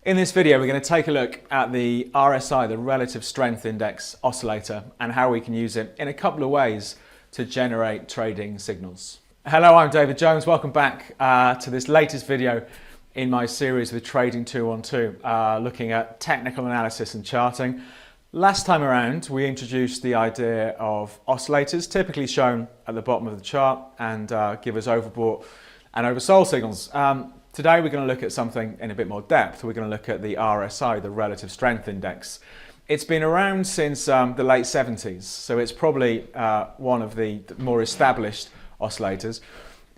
In this video, we're going to take a look at the RSI, the Relative Strength Index oscillator, and how we can use it in a couple of ways to generate trading signals. Hello, I'm David Jones. Welcome back to this latest video in my series with Trading 212, looking at technical analysis and charting. Last time around, we introduced the idea of oscillators, typically shown at the bottom of the chart, and give us overbought and oversold signals. Today we're going to look at something in a bit more depth. We're going to look at the RSI, the Relative Strength Index. It's been around since the late 70s, so it's probably one of the more established oscillators.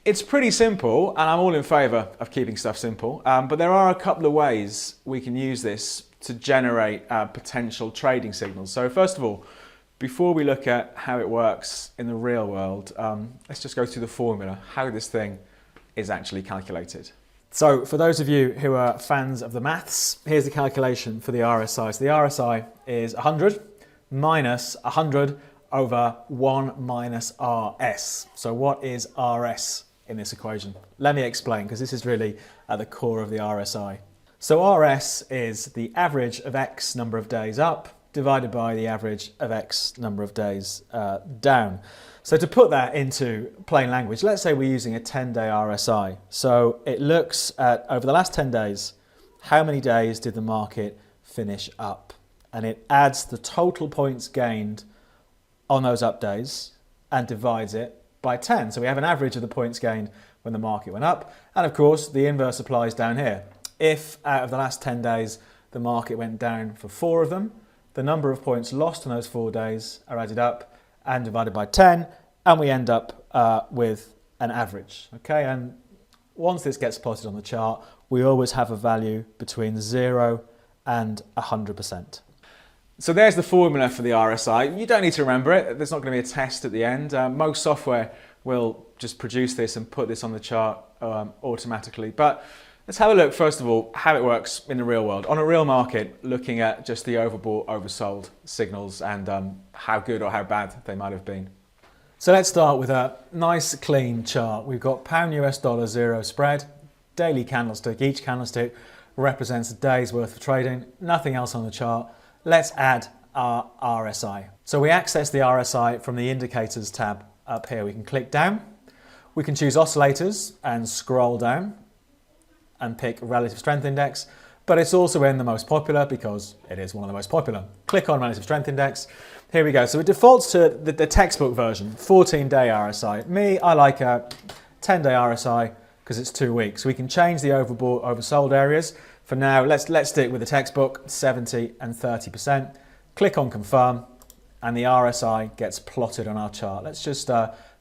It's pretty simple, and I'm all in favour of keeping stuff simple, but there are a couple of ways we can use this to generate potential trading signals. So first of all, before we look at how it works in the real world, let's just go through the formula, how this thing is actually calculated. So for those of you who are fans of the maths, here's the calculation for the RSI. So the RSI is 100 minus 100 over 1 minus RS. So what is RS in this equation? Let me explain, because this is really at the core of the RSI. So RS is the average of X number of days up divided by the average of X number of days down. So to put that into plain language, let's say we're using a 10-day RSI. So it looks at, over the last 10 days, how many days did the market finish up? And it adds the total points gained on those up days and divides it by 10. So we have an average of the points gained when the market went up. And of course, the inverse applies down here. If out of the last 10 days, the market went down for 4 of them, the number of points lost in those 4 days are added up and divided by 10, and we end up with an average. Okay, and once this gets plotted on the chart, we always have a value between 0 and 100%. So there's the formula for the RSI. You don't need to remember it. There's not going to be a test at the end. Most software will just produce this and put this on the chart automatically. But let's have a look, first of all, how it works in the real world. On a real market, looking at just the overbought, oversold signals and how good or how bad they might have been. So let's start with a nice clean chart. We've got pound US dollar zero spread, daily candlestick. Each candlestick represents a day's worth of trading, nothing else on the chart. Let's add our RSI. So we access the RSI from the Indicators tab up here. We can click down, we can choose Oscillators and scroll down and pick Relative Strength Index, but it's also in the most popular because it is one of the most popular. Click on Relative Strength Index. Here we go. So it defaults to the textbook version, 14-day RSI. Me, I like a 10-day RSI because it's 2 weeks. We can change the overbought, oversold areas. For now, let's stick with the textbook, 70 and 30%. Click on Confirm, and the RSI gets plotted on our chart. Let's just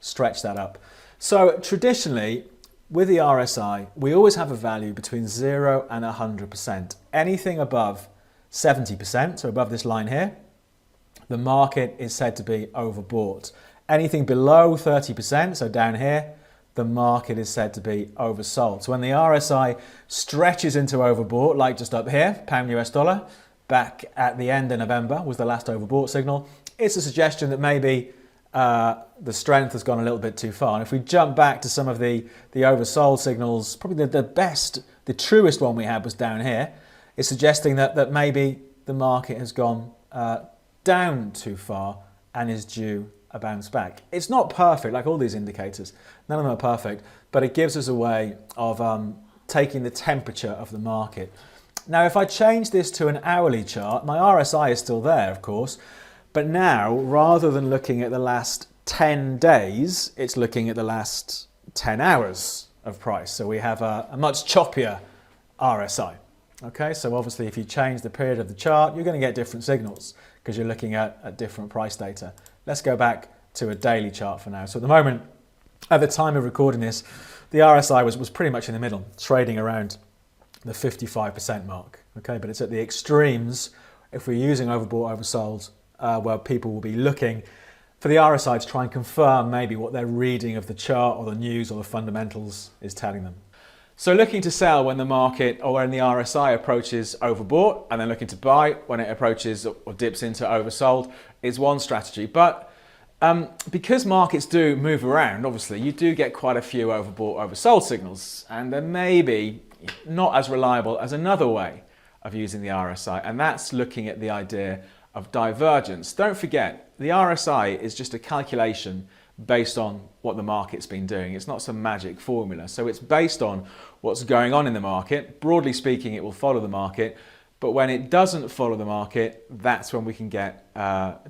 stretch that up. So traditionally, with the RSI, we always have a value between 0 and 100%. Anything above 70%, so above this line here, the market is said to be overbought. Anything below 30%, so down here, the market is said to be oversold. So when the RSI stretches into overbought, like just up here, pound US dollar, back at the end of November was the last overbought signal, it's a suggestion that maybe the strength has gone a little bit too far. And if we jump back to some of the oversold signals, probably the best, the truest one we had was down here. It's suggesting that maybe the market has gone down too far and is due a bounce back. It's not perfect, like all these indicators. None of them are perfect, but it gives us a way of taking the temperature of the market. Now, if I change this to an hourly chart, my RSI is still there, of course, but now, rather than looking at the last 10 days, it's looking at the last 10 hours of price. So we have a much choppier RSI. Okay, so obviously if you change the period of the chart, you're going to get different signals because you're looking at different price data. Let's go back to a daily chart for now. So at the moment, at the time of recording this, the RSI was pretty much in the middle, trading around the 55% mark. Okay, but it's at the extremes if we're using overbought, oversold, where people will be looking for the RSI to try and confirm maybe what their reading of the chart or the news or the fundamentals is telling them. So looking to sell when the market or when the RSI approaches overbought, and then looking to buy when it approaches or dips into oversold is one strategy. But because markets do move around, obviously, you do get quite a few overbought, oversold signals, and they're maybe not as reliable as another way of using the RSI, and that's looking at the idea of divergence. Don't forget, the RSI is just a calculation based on what the market's been doing. It's not some magic formula. So it's based on what's going on in the market. Broadly speaking, it will follow the market. But when it doesn't follow the market, that's when we can get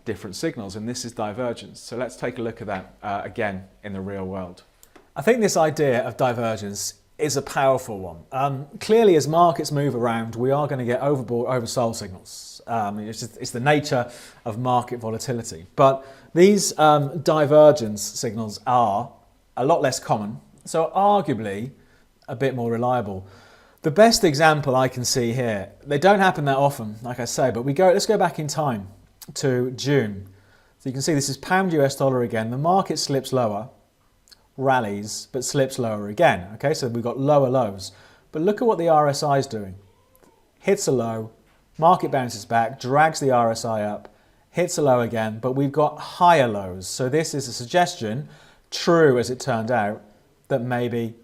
different signals. And this is divergence. So let's take a look at that again in the real world. I think this idea of divergence is a powerful one. Clearly, as markets move around, we are going to get overbought, oversold signals. It's the nature of market volatility. But these divergence signals are a lot less common, so arguably a bit more reliable. The best example I can see here, they don't happen that often, like I say, but let's go back in time to June. So you can see this is pound US dollar again. The market slips lower, rallies, but slips lower again. Okay, so we've got lower lows. But look at what the RSI is doing. Hits a low, market bounces back, drags the RSI up, hits a low again, but we've got higher lows. So this is a suggestion, true as it turned out, that maybe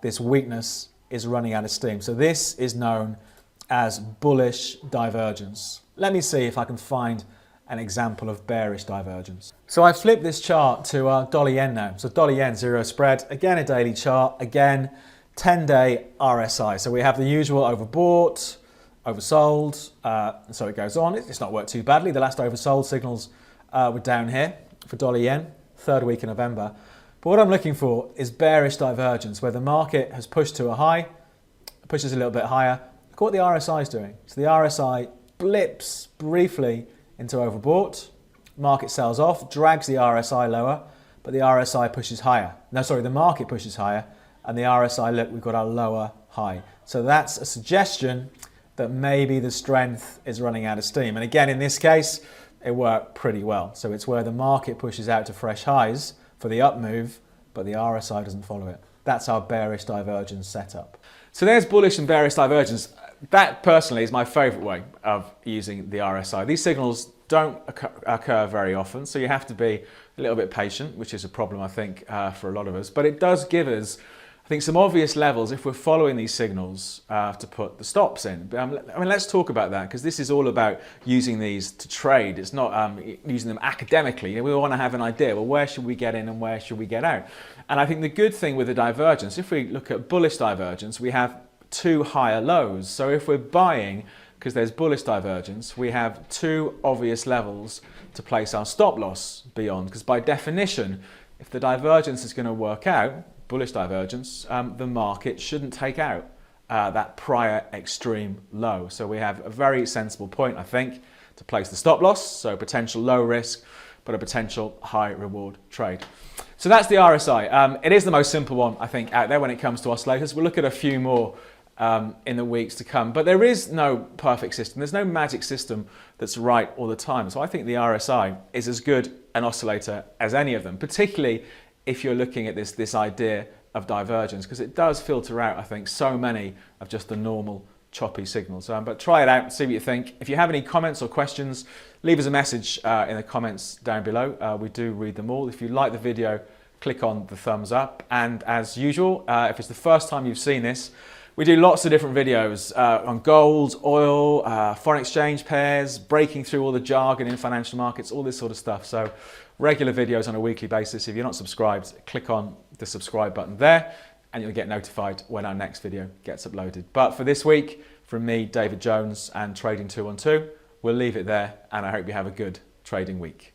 this weakness is running out of steam. So this is known as bullish divergence. Let me see if I can find an example of bearish divergence. So I've flipped this chart to dollar yen now. So dollar yen zero spread, again a daily chart, again 10-day RSI. So we have the usual overbought, oversold, and so it goes on. It's not worked too badly. The last oversold signals were down here for dollar yen, third week in November. But what I'm looking for is bearish divergence, where the market has pushed to a high, pushes a little bit higher. Look what the RSI is doing. So the RSI blips briefly into overbought, market sells off, drags the RSI lower, but the RSI pushes higher. No, sorry, the market pushes higher, and the RSI, look, we've got our lower high. So that's a suggestion that maybe the strength is running out of steam. And again, in this case, it worked pretty well. So it's where the market pushes out to fresh highs for the up move, but the RSI doesn't follow it. That's our bearish divergence setup. So there's bullish and bearish divergence. That personally is my favorite way of using the RSI. These signals don't occur very often, so you have to be a little bit patient, which is a problem, I think, for a lot of us. But it does give us, I think, some obvious levels if we're following these signals to put the stops in. I mean, let's talk about that, because this is all about using these to trade. It's not using them academically. We want to have an idea, well, where should we get in and where should we get out? And I think the good thing with the divergence, if we look at bullish divergence, we have two higher lows. So if we're buying, because there's bullish divergence, we have two obvious levels to place our stop loss beyond, because by definition, if the divergence is going to work out, bullish divergence, the market shouldn't take out that prior extreme low. So we have a very sensible point, I think, to place the stop loss, so potential low risk, but a potential high reward trade. So that's the RSI. It is the most simple one, I think, out there when it comes to oscillators. We'll look at a few more in the weeks to come, but there is no perfect system. There's no magic system that's right all the time. So I think the RSI is as good an oscillator as any of them, particularly if you're looking at this idea of divergence, because it does filter out, I think, so many of just the normal choppy signals. But try it out, see what you think. If you have any comments or questions, leave us a message in the comments down below. We do read them all. If you like the video, click on the thumbs up. And as usual, if it's the first time you've seen this, we do lots of different videos on gold, oil, foreign exchange pairs, breaking through all the jargon in financial markets, all this sort of stuff. So regular videos on a weekly basis. If you're not subscribed, click on the subscribe button there and you'll get notified when our next video gets uploaded. But for this week, from me, David Jones, and Trading 212, we'll leave it there, and I hope you have a good trading week.